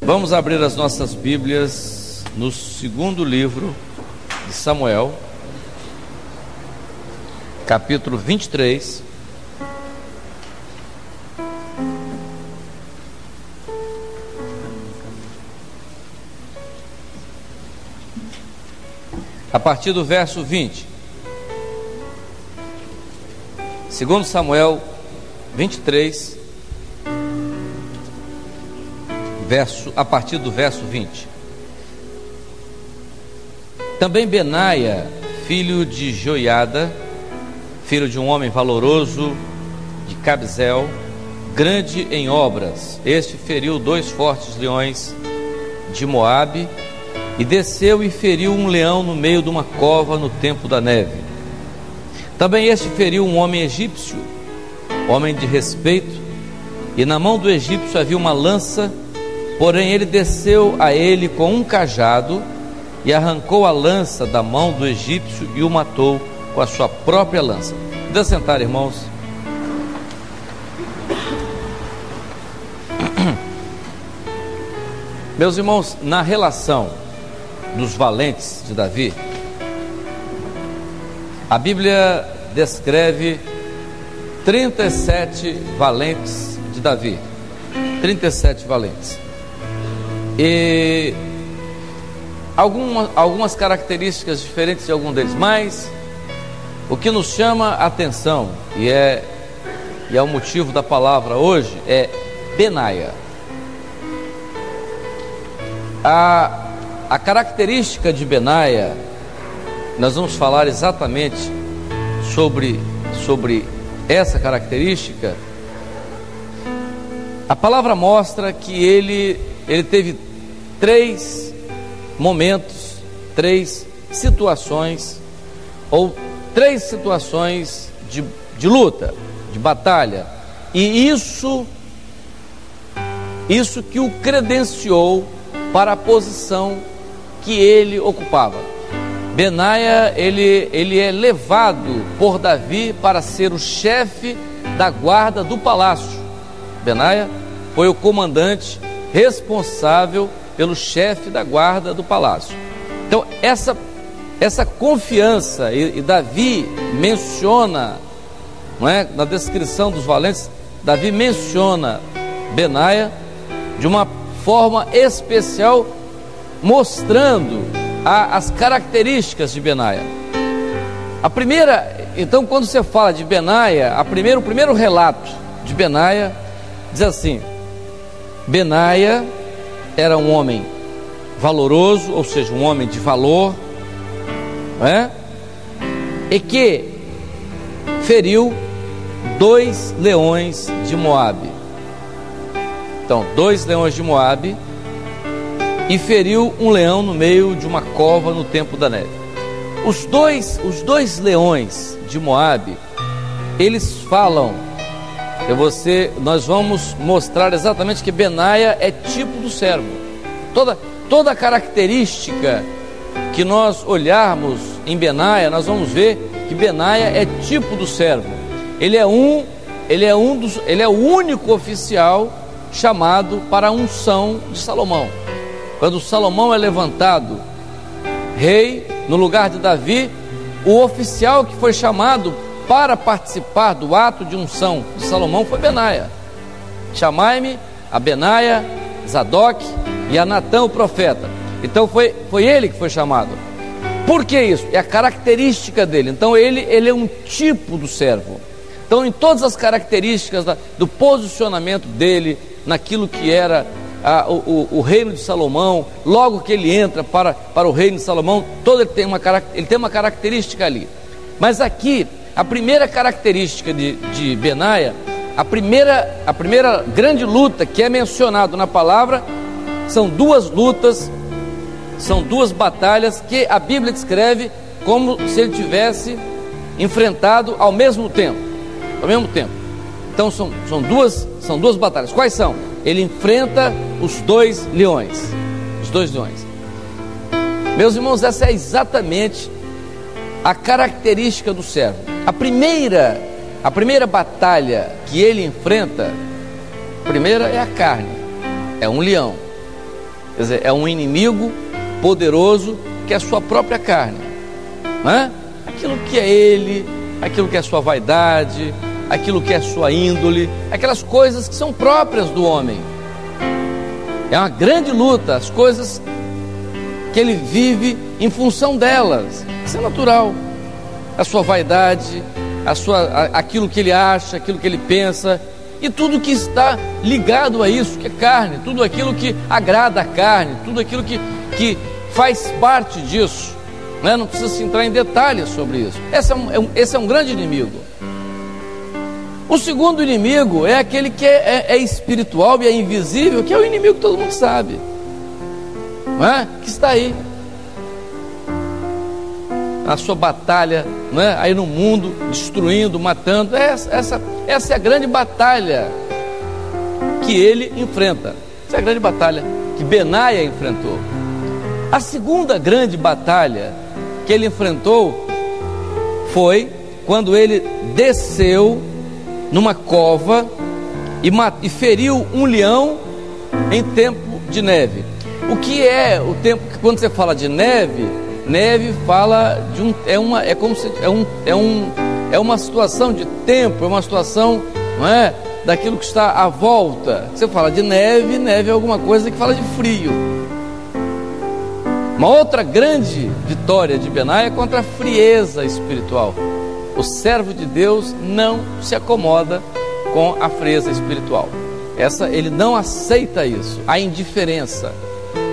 Vamos abrir as nossas Bíblias no segundo livro de Samuel, capítulo 23. A partir do verso 20. Segundo Samuel 23, a partir do verso 20. Também Benaia, filho de Joiada, filho de um homem valoroso de Cabzeel, grande em obras, este feriu 2 fortes leões de Moabe, e desceu e feriu um leão no meio de uma cova no tempo da neve. Também este feriu um homem egípcio, homem de respeito, e na mão do egípcio havia uma lança, porém ele desceu a ele com um cajado e arrancou a lança da mão do egípcio e o matou com a sua própria lança. Pode sentar, irmãos. Meus irmãos, na relação dos valentes de Davi, a Bíblia descreve 37 valentes de Davi. 37 valentes. E algumas características diferentes de algum deles, mas o que nos chama a atenção e é o motivo da palavra hoje é Benaia. A característica de Benaia, nós vamos falar exatamente sobre essa característica. A palavra mostra que ele teve 3 momentos, 3 situações, ou 3 situações de luta, de batalha, e isso que o credenciou para a posição que ele ocupava. Benaia, ele é levado por Davi para ser o chefe da guarda do palácio. Benaia foi o comandante responsável pelo chefe da guarda do palácio. Então essa confiança, e Davi menciona, não é, na descrição dos valentes, Davi menciona Benaia de uma forma especial, mostrando as características de Benaia. A primeira, então, quando você fala de Benaia, o primeiro relato de Benaia diz assim: Benaia era um homem valoroso, ou seja, um homem de valor, não é? E que feriu 2 leões de Moabe. Então, 2 leões de Moabe, e feriu um leão no meio de uma cova no tempo da neve. Os dois leões de Moabe, eles falam, nós vamos mostrar exatamente que Benaia é tipo do servo. Toda a característica que nós olharmos em Benaia, nós vamos ver que Benaia é tipo do servo. Ele é o único oficial chamado para a unção de Salomão. Quando Salomão é levantado rei no lugar de Davi, o oficial que foi chamado para participar do ato de unção de Salomão foi Benaia. Chamai-me a Benaia, Zadok e a Natã o profeta. Então foi ele que foi chamado. Por que isso? É a característica dele. Então ele é um tipo do servo. Então, em todas as características do posicionamento dele naquilo que era o reino de Salomão, logo que ele entra para o reino de Salomão, ele tem uma característica ali. Mas aqui, a primeira característica de Benaia, a primeira grande luta que é mencionado na palavra, são 2 lutas, são 2 batalhas que a Bíblia descreve como se ele tivesse enfrentado ao mesmo tempo. Então são duas batalhas. Quais são? Ele enfrenta os 2 leões. Meus irmãos, essa é exatamente a característica do servo. A primeira batalha que ele enfrenta, a primeira é a carne, é um leão. Quer dizer, é um inimigo poderoso que é a sua própria carne, não é? Aquilo que é ele, aquilo que é sua vaidade, aquilo que é sua índole, aquelas coisas que são próprias do homem. É uma grande luta, as coisas que ele vive em função delas. Isso é natural. A sua vaidade, aquilo que ele acha, aquilo que ele pensa, e tudo que está ligado a isso, que é carne, tudo aquilo que agrada a carne, tudo aquilo que faz parte disso, né? Não precisa se entrar em detalhes sobre isso. Esse é um grande inimigo. O segundo inimigo é aquele que é espiritual e é invisível, que é o inimigo que todo mundo sabe, não é? Que está aí, a sua batalha, não é? Aí no mundo, destruindo, matando. Essa é a grande batalha que ele enfrenta. Essa é a grande batalha que Benaia enfrentou. A segunda grande batalha que ele enfrentou foi quando ele desceu numa cova e feriu um leão em tempo de neve. O que é o tempo que, quando você fala de neve, neve fala de é uma situação de tempo, é uma situação, não é, daquilo que está à volta. Você fala de neve, neve é alguma coisa que fala de frio. Uma outra grande vitória de Benaia é contra a frieza espiritual. O servo de Deus não se acomoda com a frieza espiritual. Ele não aceita isso, a indiferença,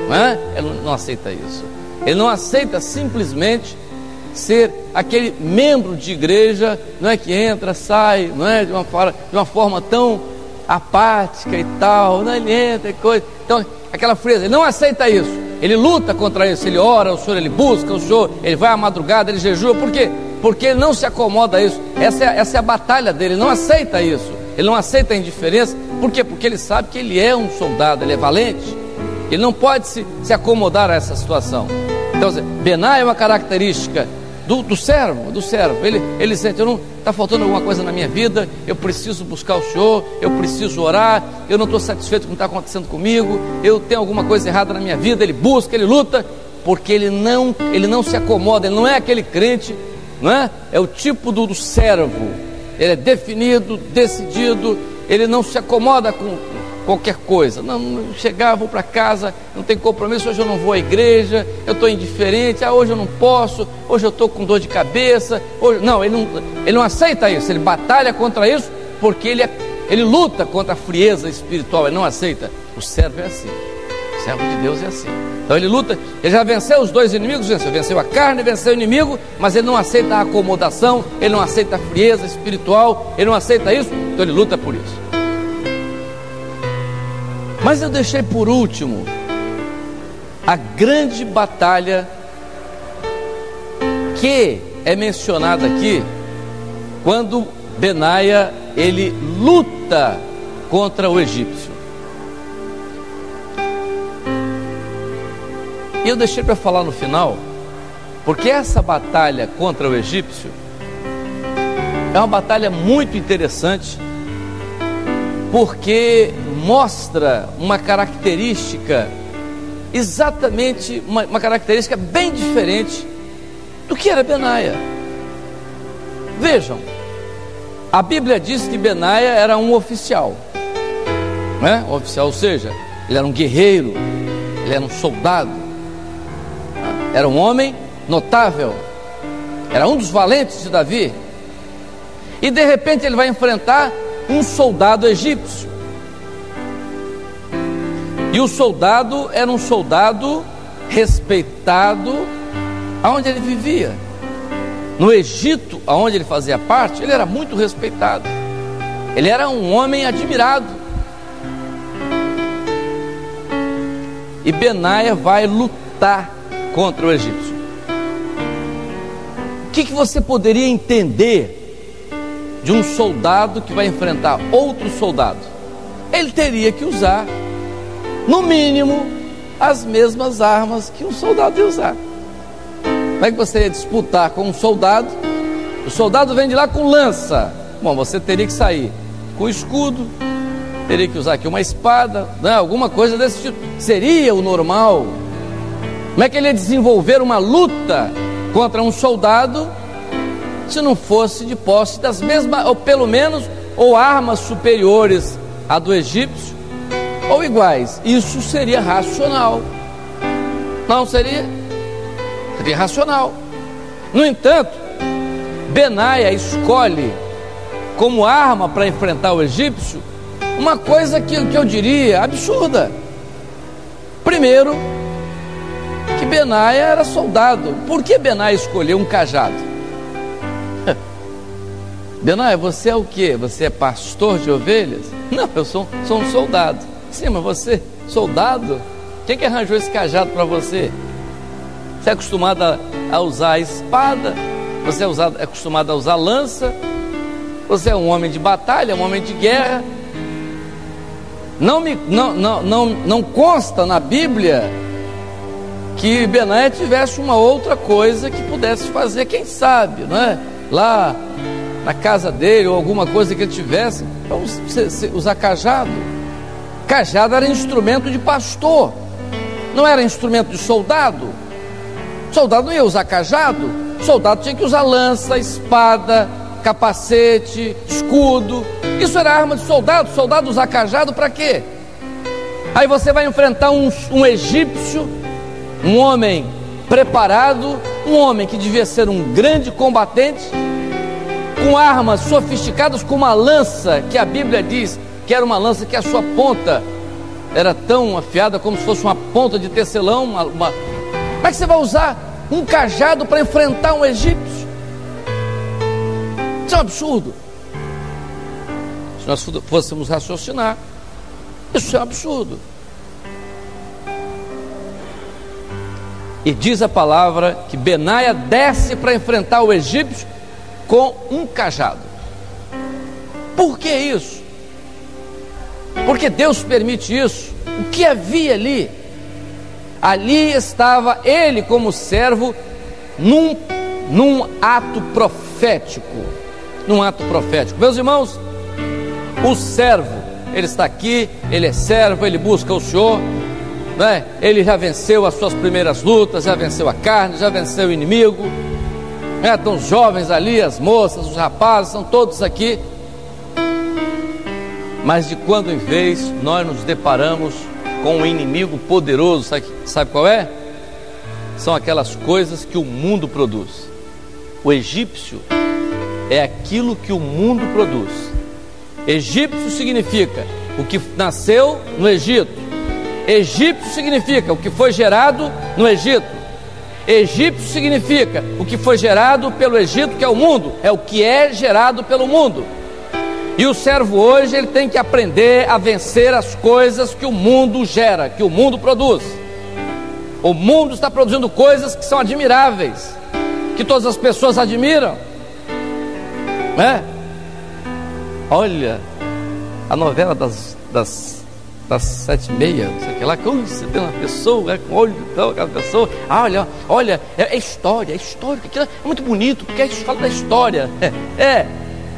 não é? Ele não aceita isso. Ele não aceita simplesmente ser aquele membro de igreja, não é, que entra, sai, não é, de uma forma tão apática e tal, não, ele entra e coisa. Então, aquela frieza, ele não aceita isso. Ele luta contra isso, ele ora ao Senhor, ele busca o Senhor, ele vai à madrugada, ele jejua. Por quê? Porque ele não se acomoda a isso. Essa é a batalha dele, ele não aceita isso. Ele não aceita a indiferença. Por quê? Porque ele sabe que ele é um soldado, ele é valente. Ele não pode se acomodar a essa situação. Então, Benaia é uma característica do servo. Ele sente, está faltando alguma coisa na minha vida, eu preciso buscar o Senhor, eu preciso orar, eu não estou satisfeito com o que está acontecendo comigo, eu tenho alguma coisa errada na minha vida. Ele busca, ele luta, porque ele não se acomoda, ele não é aquele crente, não é? É o tipo do servo. Ele é definido, decidido, ele não se acomoda com qualquer coisa. Não chegar, vou para casa, não tem compromisso, hoje eu não vou à igreja, eu estou indiferente, hoje eu não posso, hoje eu estou com dor de cabeça, não, ele não aceita isso. Ele batalha contra isso, porque ele luta contra a frieza espiritual, ele não aceita. O servo é assim, o servo de Deus é assim. Então ele luta, ele já venceu os dois inimigos, venceu a carne, venceu o inimigo, mas ele não aceita a acomodação, ele não aceita a frieza espiritual, ele não aceita isso, então ele luta por isso. Mas eu deixei por último a grande batalha que é mencionada aqui, quando Benaia ele luta contra o egípcio. E eu deixei para falar no final, porque essa batalha contra o egípcio é uma batalha muito interessante, porque mostra uma característica exatamente, uma característica bem diferente do que era Benaia. Vejam, a Bíblia diz que Benaia era um oficial, né? Um oficial, ou seja, ele era um guerreiro, ele era um soldado, era um homem notável, era um dos valentes de Davi, e de repente ele vai enfrentar um soldado egípcio. E o soldado era um soldado respeitado aonde ele vivia. No Egito, aonde ele fazia parte, ele era muito respeitado. Ele era um homem admirado. E Benaia vai lutar contra o egípcio. O que você poderia entender de um soldado que vai enfrentar outro soldado? Ele teria que usar, no mínimo, as mesmas armas que um soldado ia usar. Como é que você ia disputar com um soldado? O soldado vem de lá com lança. Bom, você teria que sair com escudo, teria que usar aqui uma espada, né? Alguma coisa desse tipo. Seria o normal. Como é que ele ia desenvolver uma luta contra um soldado se não fosse de posse das mesmas, ou pelo menos, ou armas superiores à do egípcio, ou iguais? Isso seria racional. Não seria? Seria racional. No entanto, Benaia escolhe como arma para enfrentar o egípcio uma coisa que eu diria absurda. Primeiro, que Benaia era soldado. Por que Benaia escolheu um cajado? Benaia, você é o quê? Você é pastor de ovelhas? Não, eu sou um soldado. Sim, mas você, soldado? Quem que arranjou esse cajado para você? Você é acostumado a usar a espada? Você é acostumado a usar lança? Você é um homem de batalha, um homem de guerra? Não consta na Bíblia que Benaia tivesse uma outra coisa que pudesse fazer, quem sabe, não é? Lá na casa dele, ou alguma coisa que ele tivesse, vamos usar cajado. Cajado era instrumento de pastor, não era instrumento de soldado. Soldado não ia usar cajado, soldado tinha que usar lança, espada, capacete, escudo. Isso era arma de soldado. Soldado usar cajado para quê? Aí você vai enfrentar um egípcio, um homem preparado, um homem que devia ser um grande combatente, com armas sofisticadas, com uma lança que a Bíblia diz que era uma lança que a sua ponta era tão afiada como se fosse uma ponta de tecelão. Como é que você vai usar um cajado para enfrentar um egípcio? Isso é um absurdo. Se nós fôssemos raciocinar, isso é um absurdo. E diz a palavra que Benaia desce para enfrentar o egípcio com um cajado. Por que isso? Porque Deus permite isso. O que havia ali? Ali estava ele como servo num ato profético. Num ato profético. Meus irmãos, o servo, ele está aqui, ele é servo, ele busca o Senhor, né? Ele já venceu as suas primeiras lutas, já venceu a carne, já venceu o inimigo, né? Estão os jovens ali, as moças, os rapazes, são todos aqui. Mas de quando em vez nós nos deparamos com um inimigo poderoso, sabe qual é? São aquelas coisas que o mundo produz. O egípcio é aquilo que o mundo produz. Egípcio significa o que nasceu no Egito. Egípcio significa o que foi gerado no Egito. Egípcio significa o que foi gerado pelo Egito, que é o mundo. É o que é gerado pelo mundo. E o servo hoje, ele tem que aprender a vencer as coisas que o mundo gera, que o mundo produz. O mundo está produzindo coisas que são admiráveis, que todas as pessoas admiram, né? Olha, a novela das 7h30, não sei o que lá, quando você tem uma pessoa com olho e tal, aquela pessoa, olha, é história, aquilo é muito bonito, porque a gente fala da história.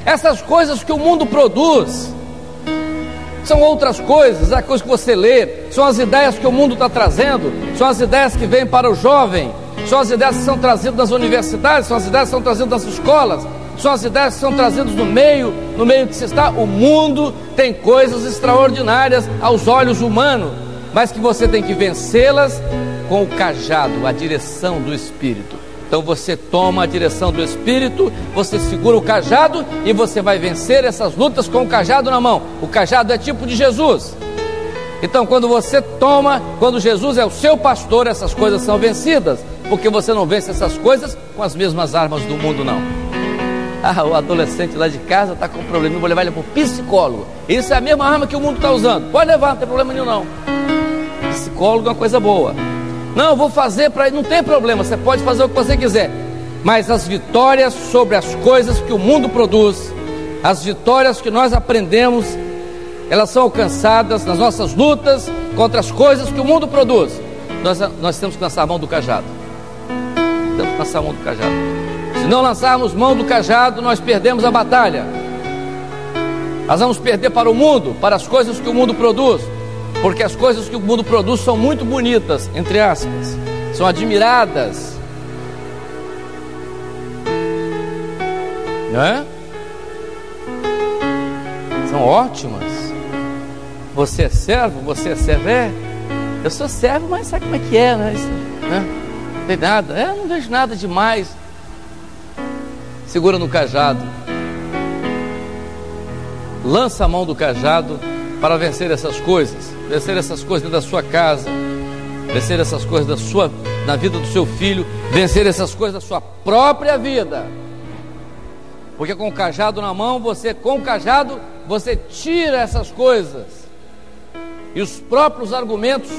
Essas coisas que o mundo produz são outras coisas, é a coisa que você lê, são as ideias que o mundo está trazendo, são as ideias que vêm para o jovem, são as ideias que são trazidas nas universidades, são as ideias que são trazidas nas escolas, são as ideias que são trazidas no meio que se está. O mundo tem coisas extraordinárias aos olhos humanos, mas que você tem que vencê-las com o cajado, a direção do Espírito. Então você toma a direção do Espírito, você segura o cajado e você vai vencer essas lutas com o cajado na mão. O cajado é tipo de Jesus. Então quando Jesus é o seu pastor, essas coisas são vencidas, porque você não vence essas coisas com as mesmas armas do mundo, não. O adolescente lá de casa está com problema, vou levar ele para o psicólogo. Isso é a mesma arma que o mundo está usando. Pode levar, não tem problema nenhum não. Psicólogo é uma coisa boa. Não, eu vou fazer para ele, não tem problema, você pode fazer o que você quiser. Mas as vitórias sobre as coisas que o mundo produz, as vitórias que nós aprendemos, elas são alcançadas nas nossas lutas contra as coisas que o mundo produz. Nós temos que lançar a mão do cajado. Temos que lançar a mão do cajado. Se não lançarmos mão do cajado, nós perdemos a batalha. Nós vamos perder para o mundo, para as coisas que o mundo produz, porque as coisas que o mundo produz são muito bonitas, entre aspas, são admiradas, não é? São ótimas. Você é servo, eu sou servo, mas sabe como é que é, né? Isso, né? Não tem nada, não vejo nada demais. Segura no cajado, lança a mão do cajado para vencer essas coisas dentro da sua casa, vencer essas coisas na vida do seu filho, vencer essas coisas da sua própria vida. Porque com o cajado na mão, você tira essas coisas. E os próprios argumentos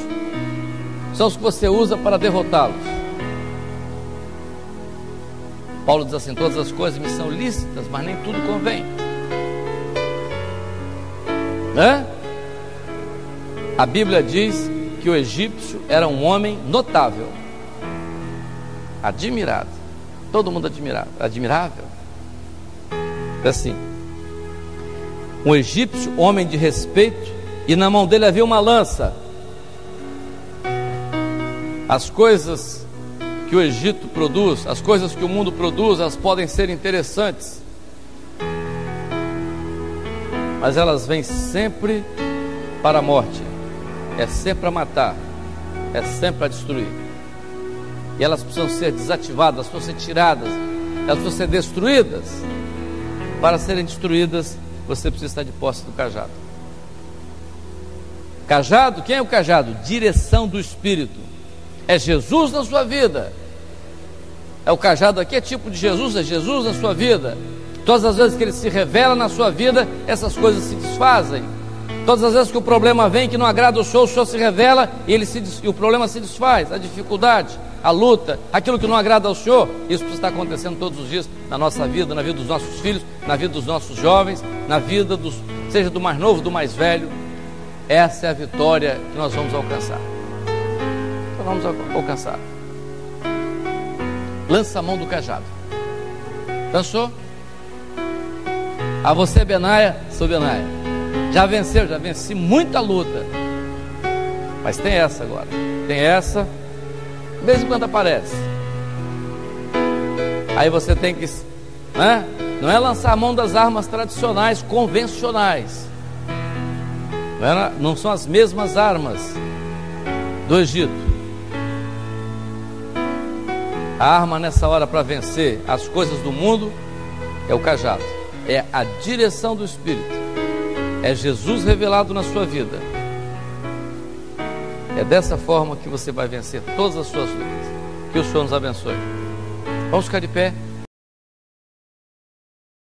são os que você usa para derrotá-los. Paulo diz assim: todas as coisas me são lícitas, mas nem tudo convém. Né? A Bíblia diz que o egípcio era um homem notável, admirado, todo mundo admirável. É assim: um egípcio, homem de respeito, e na mão dele havia uma lança. As coisas que o Egito produz, as coisas que o mundo produz, elas podem ser interessantes, mas elas vêm sempre para a morte, é sempre a matar, é sempre a destruir. E elas precisam ser desativadas, elas precisam ser tiradas, elas precisam ser destruídas. Para serem destruídas, você precisa estar de posse do cajado. Cajado, quem é o cajado? Direção do Espírito. É Jesus na sua vida. É o cajado aqui, é tipo de Jesus, é Jesus na sua vida. Todas as vezes que Ele se revela na sua vida, essas coisas se desfazem. Todas as vezes que o problema vem que não agrada o Senhor se revela e o problema se desfaz. A dificuldade, a luta, aquilo que não agrada ao Senhor, isso precisa estar acontecendo todos os dias na nossa vida, na vida dos nossos filhos, na vida dos nossos jovens, na vida seja do mais novo, do mais velho. Essa é a vitória que nós vamos alcançar. Lança a mão do cajado. Lançou? A você, Benaia, sou Benaia. Já venci muita luta. Mas tem essa agora. Tem essa, de vez em quando aparece. Aí você tem que, né? Não é lançar a mão das armas tradicionais, convencionais. Não são as mesmas armas do Egito. A arma nessa hora para vencer as coisas do mundo é o cajado, é a direção do Espírito, é Jesus revelado na sua vida. É dessa forma que você vai vencer todas as suas lutas. Que o Senhor nos abençoe. Vamos ficar de pé.